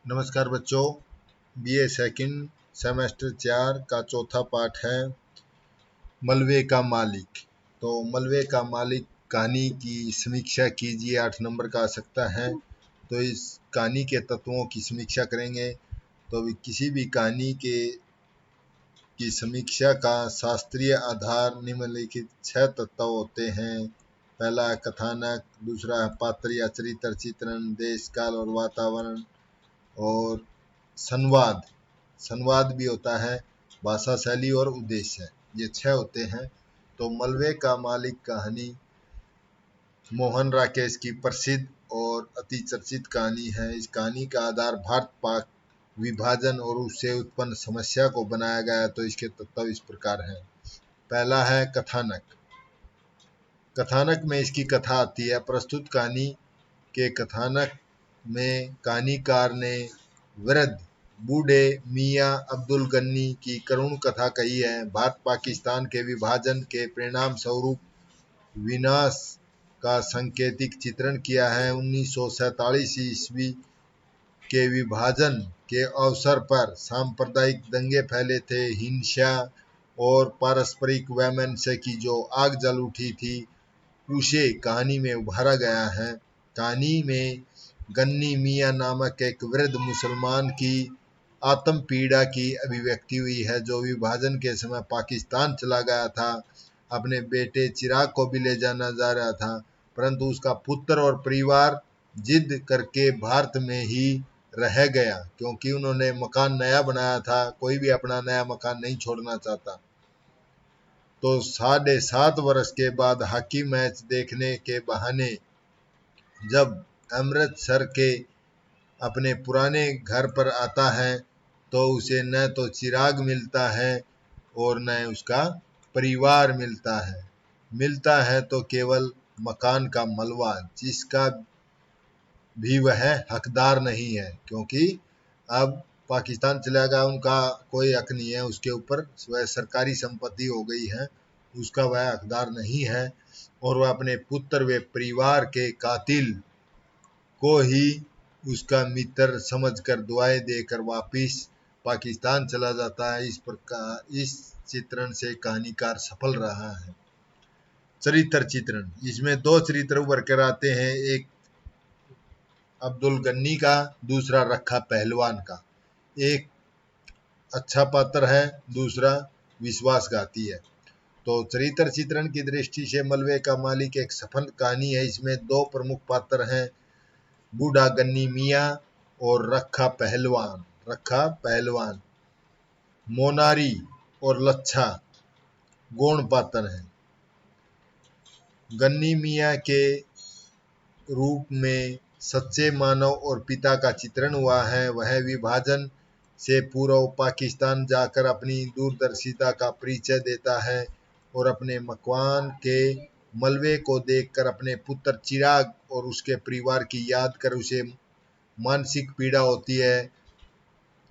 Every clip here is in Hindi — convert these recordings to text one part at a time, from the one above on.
नमस्कार बच्चों, बीए सेकंड सेमेस्टर 4 का चौथा पाठ है मलबे का मालिक। तो मलबे का मालिक कहानी की समीक्षा कीजिए, 8 नंबर का आ सकता है। तो इस कहानी के तत्वों की समीक्षा करेंगे। तो किसी भी कहानी की समीक्षा का शास्त्रीय आधार निम्नलिखित 6 तत्व होते हैं। पहला है कथानक, दूसरा है पात्र या चरित्र चित्रण, देश काल और वातावरण, और संवाद संवाद भी होता है, भाषा शैली और उद्देश्य। ये 6 होते हैं। तो मलबे का मालिक कहानी मोहन राकेश की प्रसिद्ध और अति चर्चित कहानी है। इस कहानी का आधार भारत पाक विभाजन और उससे उत्पन्न समस्या को बनाया गया। तो इसके तत्व इस प्रकार हैं। पहला है कथानक। कथानक में इसकी कथा आती है। प्रस्तुत कहानी के कथानक में कहानीकार ने वृद्ध बूढ़े मियाँ अब्दुल गनी की करुण कथा कही है। भारत पाकिस्तान के विभाजन के परिणाम स्वरूप विनाश का सांकेतिक चित्रण किया है। 1947 ईस्वी के विभाजन के अवसर पर सांप्रदायिक दंगे फैले थे। हिंसा और पारस्परिक वैमनस्य की जो आग जल उठी थी, उसे कहानी में उभारा गया है। कहानी में गन्नी मियाँ नामक एक वृद्ध मुसलमान की आत्म पीड़ा की अभिव्यक्ति हुई है, जो विभाजन के समय पाकिस्तान चला गया था। अपने बेटे चिराग को भी ले जाना जा रहा था, परंतु उसका पुत्र और परिवार जिद करके भारत में ही रह गया, क्योंकि उन्होंने मकान नया बनाया था। कोई भी अपना नया मकान नहीं छोड़ना चाहता। तो 7.5 वर्ष के बाद हॉकी मैच देखने के बहाने जब अमृतसर के अपने पुराने घर पर आता है, तो उसे न तो चिराग मिलता है और न उसका परिवार मिलता है तो केवल मकान का मलबा, जिसका भी वह हकदार नहीं है, क्योंकि अब पाकिस्तान चला गया, उनका कोई हक नहीं है उसके ऊपर। वह सरकारी संपत्ति हो गई है, उसका वह हकदार नहीं है। और वह अपने पुत्र व परिवार के कातिल को ही उसका मित्र समझकर दुआएं देकर वापिस पाकिस्तान चला जाता है। इस प्रकार इस चित्रण से कहानीकार सफल रहा है। चरित्र चित्रण, इसमें 2 चरित्र उभर कर आते हैं, एक अब्दुल गनी का, दूसरा रखा पहलवान का। एक अच्छा पात्र है, दूसरा विश्वासघाती है। तो चरित्र चित्रण की दृष्टि से मलबे का मालिक एक सफल कहानी है। इसमें 2 प्रमुख पात्र हैं, बूढ़ा गन्नी मियाँ और रखा पहलवान। मोनारी और लच्छा गौण पात्र हैं। गन्नी मियाँ के रूप में सच्चे मानव और पिता का चित्रण हुआ है। वह विभाजन से पूर्व पाकिस्तान जाकर अपनी दूरदर्शिता का परिचय देता है और अपने मकान के मलबे को देखकर अपने पुत्र चिराग और उसके परिवार की याद कर उसे मानसिक पीड़ा होती है।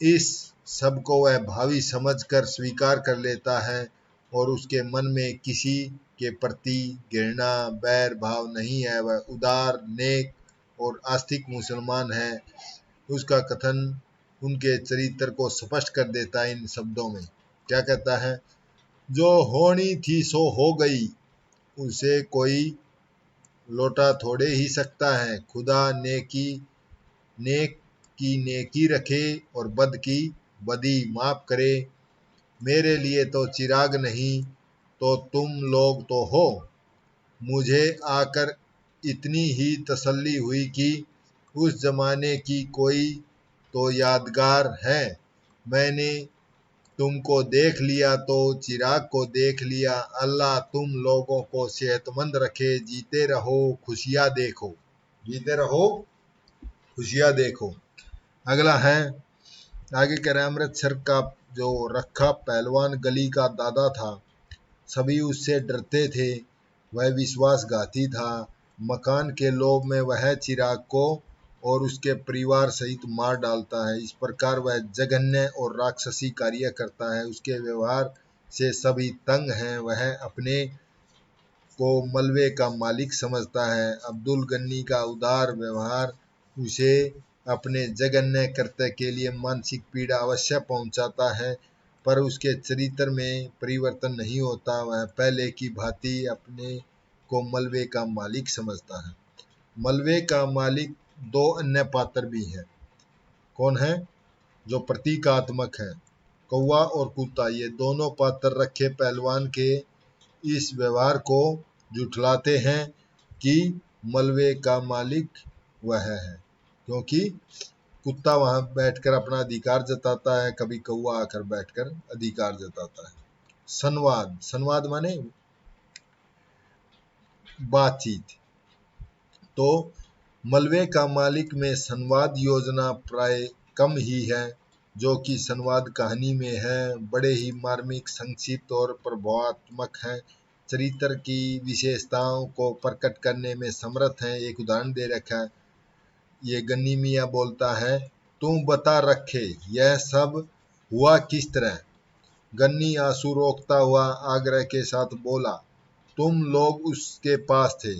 इस सब को वह भावी समझकर स्वीकार कर लेता है और उसके मन में किसी के प्रति घृणा बैर भाव नहीं है। वह उदार, नेक और आस्तिक मुसलमान है। उसका कथन उनके चरित्र को स्पष्ट कर देता है इन शब्दों में। क्या कहता है? जो होनी थी सो हो गई, उसे कोई लौटा थोड़े ही सकता है। खुदा नेक की नेकी रखे और बद की बदी माफ करे। मेरे लिए तो चिराग नहीं तो तुम लोग तो हो। मुझे आकर इतनी ही तसल्ली हुई कि उस जमाने की कोई तो यादगार है। मैंने तुमको देख लिया तो चिराग को देख लिया। अल्लाह तुम लोगों को सेहतमंद रखे। जीते रहो खुशियाँ देखो। अगला है, आगे कह रहे हैं, अमृतसर का जो रखा पहलवान गली का दादा था, सभी उससे डरते थे। वह विश्वासघाती था। मकान के लोभ में वह चिराग को और उसके परिवार सहित मार डालता है। इस प्रकार वह जघन्य और राक्षसी कार्य करता है। उसके व्यवहार से सभी तंग हैं। वह अपने को मलबे का मालिक समझता है। अब्दुल गनी का उदार व्यवहार उसे अपने जघन्य कृत्य के लिए मानसिक पीड़ा अवश्य पहुंचाता है, पर उसके चरित्र में परिवर्तन नहीं होता। वह पहले की भांति अपने को मलबे का मालिक समझता है। मलबे का मालिक दो अन्य पात्र भी हैं। कौन है? जो प्रतीकात्मक है, कौवा और कुत्ता। ये दोनों पात्र रखे पहलवान के इस व्यवहार को जुठलाते हैं कि मलबे का मालिक वह है, क्योंकि कुत्ता वहां बैठकर अपना अधिकार जताता है, कभी कौवा आकर बैठकर अधिकार जताता है। संवाद, संवाद माने बातचीत। तो मलबे का मालिक में संवाद योजना प्राय कम ही है, जो कि संवाद कहानी में है। बड़े ही मार्मिक, संक्षिप्त और प्रभावात्मक है। चरित्र की विशेषताओं को प्रकट करने में समर्थ है। एक उदाहरण दे रखा है। ये गन्नी मियाँ बोलता है, तुम बता रखे यह सब हुआ किस तरह। गन्नी आंसू रोकता हुआ आग्रह के साथ बोला, तुम लोग उसके पास थे,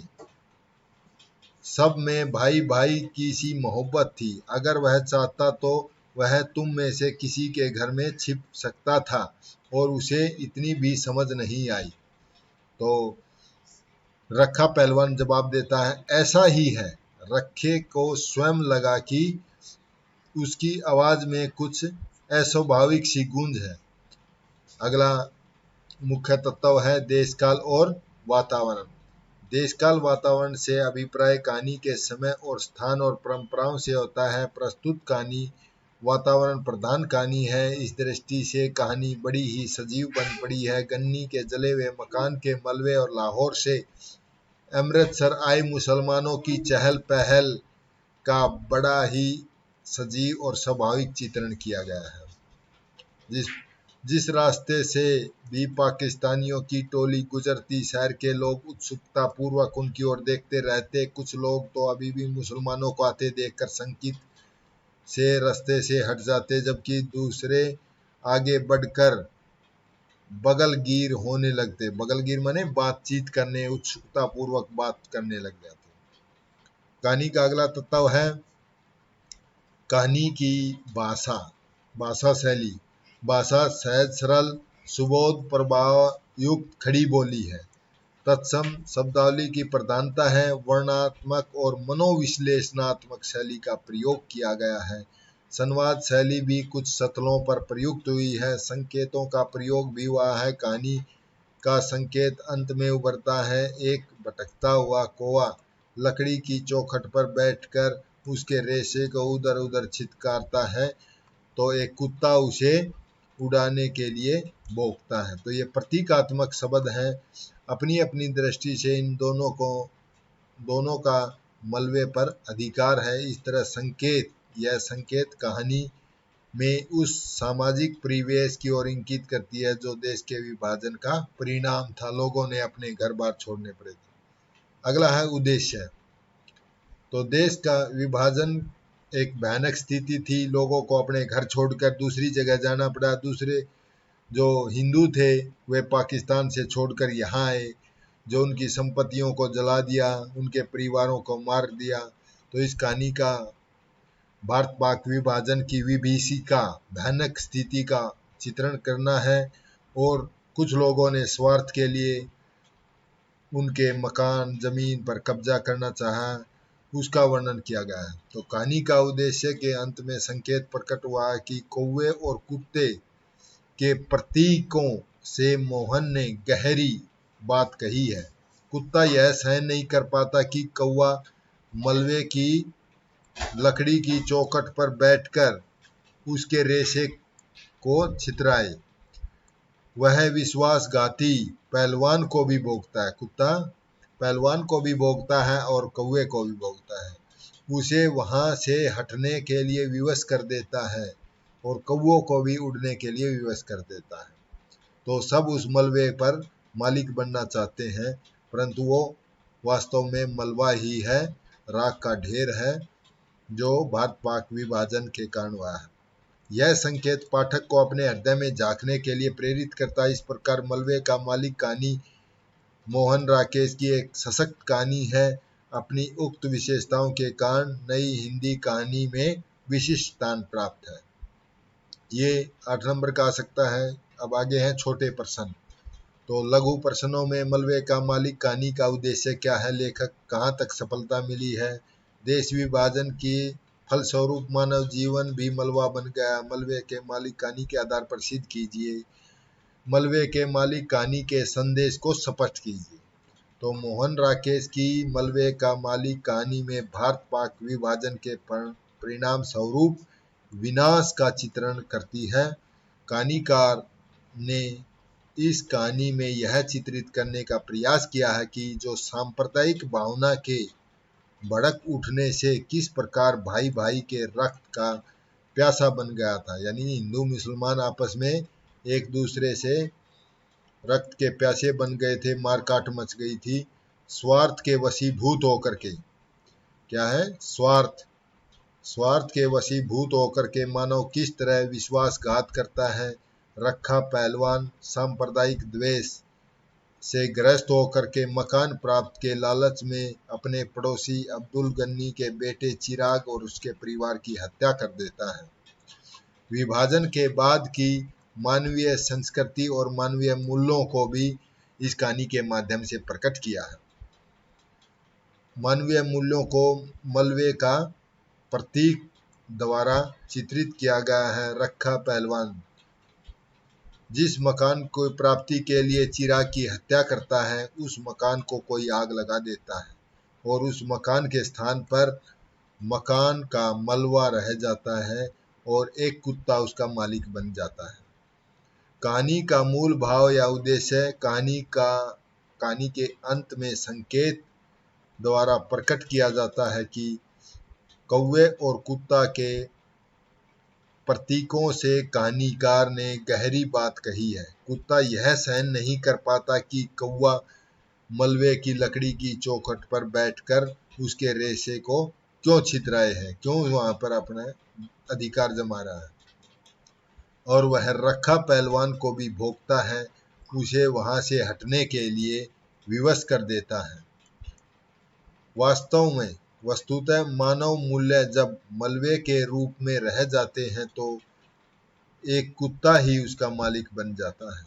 सब में भाई भाई की सी मोहब्बत थी। अगर वह चाहता तो वह तुम में से किसी के घर में छिप सकता था और उसे इतनी भी समझ नहीं आई। तो रखा पहलवान जवाब देता है, ऐसा ही है। रखे को स्वयं लगा कि उसकी आवाज में कुछ अस्वाभाविक सी गूंज है। अगला मुख्य तत्व है देश काल और वातावरण। देश काल वातावरण से अभिप्राय कहानी के समय और स्थान और परंपराओं से होता है। प्रस्तुत कहानी वातावरण प्रधान कहानी है। इस दृष्टि से कहानी बड़ी ही सजीव बन पड़ी है। गन्नी के जले हुए मकान के मलबे और लाहौर से अमृतसर आए मुसलमानों की चहल पहल का बड़ा ही सजीव और स्वाभाविक चित्रण किया गया है। जिस जिस रास्ते से भी पाकिस्तानियों की टोली गुजरती, शहर के लोग उत्सुकता पूर्वक उनकी ओर देखते रहते। कुछ लोग तो अभी भी मुसलमानों को आते देखकर शंकित से रास्ते से हट जाते, जबकि दूसरे आगे बढ़कर बगलगीर होने लगते। बगलगीर माने बातचीत करने, उत्सुकता पूर्वक बात करने लग जाते। कहानी का अगला तत्व है कहानी की भाषा, भाषा शैली। भाषा सहज, सरल, सुबोध, प्रभाव युक्त खड़ी बोली है। तत्सम शब्दावली की प्रधानता है। वर्णनात्मक और मनोविश्लेषणात्मक शैली का प्रयोग किया गया है। संवाद शैली भी कुछ सतलों पर प्रयुक्त हुई है। संकेतों का प्रयोग भी हुआ है। कहानी का संकेत अंत में उभरता है। एक भटकता हुआ कौवा लकड़ी की चौखट पर बैठकर उसके रेशे को उधर उधर छिटकारता है, तो एक कुत्ता उसे उड़ाने के लिए भौंकता है। तो ये प्रतीकात्मक शब्द है। अपनी अपनी दृष्टि से इन दोनों का मलबे पर अधिकार है। इस तरह यह संकेत कहानी में उस सामाजिक परिवेश की ओर इंगित करती है जो देश के विभाजन का परिणाम था। लोगों ने अपने घर बार छोड़ने पड़े थे। अगला है उद्देश्य। तो देश का विभाजन एक भयानक स्थिति थी। लोगों को अपने घर छोड़कर दूसरी जगह जाना पड़ा। दूसरे जो हिंदू थे वे पाकिस्तान से छोड़कर यहाँ आए, जो उनकी संपत्तियों को जला दिया, उनके परिवारों को मार दिया। तो इस कहानी का भारत पाक विभाजन की विभीषिका भयानक स्थिति का चित्रण करना है, और कुछ लोगों ने स्वार्थ के लिए उनके मकान जमीन पर कब्जा करना चाहा, उसका वर्णन किया गया है। तो कहानी का उद्देश्य के अंत में संकेत प्रकट हुआ है कि कौवे और कुत्ते के प्रतीकों से मोहन ने गहरी बात कही है। कुत्ता यह सहन नहीं कर पाता कि कौवा मलबे की लकड़ी की चौखट पर बैठकर उसके रेशे को छितराए। वह विश्वासघाती पहलवान को भी भोंकता है। कुत्ता पहलवान को भी भोंकता है और कौवे को भी भोंकता है। उसे वहां से हटने के लिए विवश कर देता है और कौवों को भी उड़ने के लिए विवश कर देता है। तो सब उस मलबे पर मालिक बनना चाहते हैं, परंतु वो वास्तव में मलबा ही है, राख का ढेर है, जो भारत पाक विभाजन के कारण हुआ है। यह संकेत पाठक को अपने हृदय में झांकने के लिए प्रेरित करता है। इस प्रकार मलबे का मालिक कहानी मोहन राकेश की एक सशक्त कहानी है। अपनी उक्त विशेषताओं के कारण नई हिंदी कहानी में विशिष्ट स्थान प्राप्त है। ये 8 नंबर का आ सकता है। अब आगे हैं छोटे प्रश्न। तो लघु प्रश्नों में मलबे का मालिक कहानी का उद्देश्य क्या है, लेखक कहाँ तक सफलता मिली है, देश विभाजन की फलस्वरूप मानव जीवन भी मलबा बन गया, मलबे के मालिक कहानी के आधार पर सिद्ध कीजिए, मलबे के मालिक कहानी के संदेश को स्पष्ट कीजिए। तो मोहन राकेश की मलबे का मालिक कहानी में भारत पाक विभाजन के परिणाम स्वरूप विनाश का चित्रण करती है। कहानीकार ने इस कहानी में यह चित्रित करने का प्रयास किया है कि जो सांप्रदायिक भावना के भड़क उठने से किस प्रकार भाई भाई के रक्त का प्यासा बन गया था, यानी हिंदू मुसलमान आपस में एक दूसरे से रक्त के प्यासे बन गए थे, मारकाट मच गई थी, स्वार्थ के वशीभूत होकर के। क्या है? स्वार्थ के वशीभूत होकर के मानव किस तरह विश्वासघात करता है। रखा पहलवान सांप्रदायिक द्वेष से ग्रस्त होकर के मकान प्राप्त के लालच में अपने पड़ोसी अब्दुल गनी के बेटे चिराग और उसके परिवार की हत्या कर देता है। विभाजन के बाद की मानवीय संस्कृति और मानवीय मूल्यों को भी इस कहानी के माध्यम से प्रकट किया है। मानवीय मूल्यों को मलबे का प्रतीक द्वारा चित्रित किया गया है। रखा पहलवान जिस मकान को प्राप्ति के लिए चिराग की हत्या करता है, उस मकान को कोई आग लगा देता है और उस मकान के स्थान पर मकान का मलबा रह जाता है और एक कुत्ता उसका मालिक बन जाता है। कहानी का मूल भाव या उद्देश्य कहानी के अंत में संकेत द्वारा प्रकट किया जाता है कि कौवे और कुत्ता के प्रतीकों से कहानीकार ने गहरी बात कही है। कुत्ता यह सहन नहीं कर पाता कि कौवा मलबे की लकड़ी की चौखट पर बैठकर उसके रेशे को क्यों छितराए है, क्यों वहां पर अपना अधिकार जमा रहा है, और वह रखा पहलवान को भी भोगता है, उसे वहां से हटने के लिए विवश कर देता है। वस्तुतः मानव मूल्य जब मलबे के रूप में रह जाते हैं तो एक कुत्ता ही उसका मालिक बन जाता है,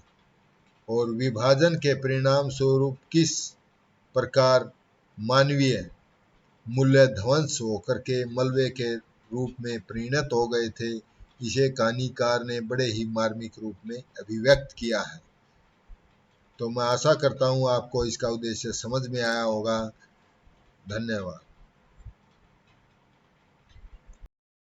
और विभाजन के परिणाम स्वरूप किस प्रकार मानवीय मूल्य ध्वंस होकर के मलबे के रूप में परिणत हो गए थे, इसे कहानीकार ने बड़े ही मार्मिक रूप में अभिव्यक्त किया है। तो मैं आशा करता हूँ आपको इसका उद्देश्य समझ में आया होगा। धन्यवाद।